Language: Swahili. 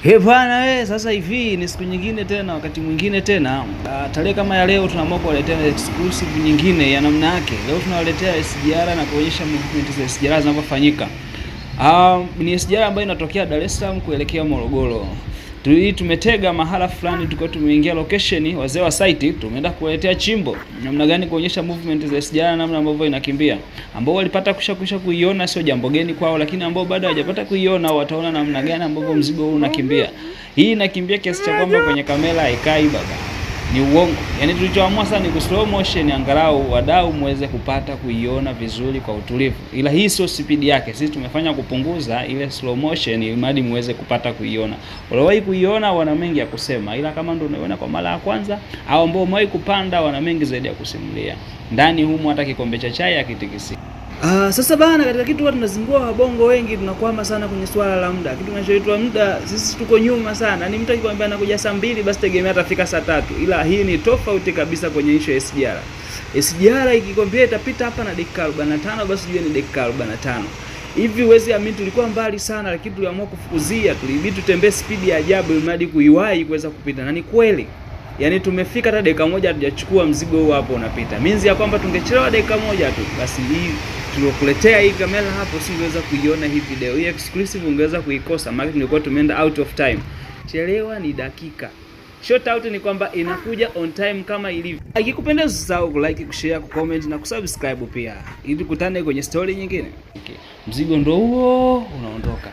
Bwana we, sasa hivi ni siku nyingine tena, wakati mwingine tena. Tarehe kama ya leo tunaamua kuwaletea exclusive nyingine ya namna yake. Leo tunawaletea SGR na kuonyesha movement za SGR zinavyofanyika. Ni SGR ambayo inatokea Dar es Salaam kuelekea Morogoro. Tumetega mahala fulani, tulikuwa tumeingia location, wazee wa site tumeenda kuwaletea chimbo namna gani kuonyesha movement za SGR, namna ambavyo inakimbia. Ambao walipata kusha kuiona sio jambo geni kwao, lakini ambao bado hawajapata kuiona wataona namna gani ambavyo mzigo huu unakimbia. Hii inakimbia kiasi cha kwamba kwenye kamera haikai baba. Ni uongo. Yaani tulichoamua sasa ni ku slow motion, angalau wadau muweze kupata kuiona vizuri kwa utulivu. Ila hii sio speed yake. Sisi tumefanya kupunguza ile slow motion ili mradi muweze kupata kuiona. Waliwahi kuiona wana mengi ya kusema. Ila kama ndio unaona kwa mara ya kwanza au ambao umewahi kupanda wana mengi zaidi ya kusimulia. Ndani humu hata kikombe cha chai hakitikisi. Sasa bana, katika kitu watu tunazingua wabongo wengi tunakwama sana kwenye swala la muda. Kitu kinachoitwa muda sisi tuko nyuma sana. Ni mtu akikwambia anakuja saa 2 basi tegemea atafika saa 3. Ila hii ni tofauti kabisa kwenye issue ya SGR. SGR ikikwambia itapita hapa na dakika 45 basi jua ni dakika 45. Hivi huwezi amini tulikuwa mbali sana, lakini tuliamua kufukuzia, tulibidi tutembee speed ya ajabu ili hadi kuiwahi kuweza kupita. Na ni kweli. Yaani tumefika hata dakika moja hatujachukua mzigo huu hapo unapita. Means ya kwamba tungechelewa dakika moja tu basi hii tuliokuletea hii kamera hapo singeweza kuiona hii video. Hii exclusive ungeweza kuikosa maana tulikuwa tumeenda out of time. Chelewa ni dakika. Short out ni kwamba inakuja on time kama ilivyo. Ikikupendeza usisahau ku like, kushare, ku comment na kusubscribe pia. Ili tukutane kwenye story nyingine. Okay. Mzigo ndio huo unaondoka.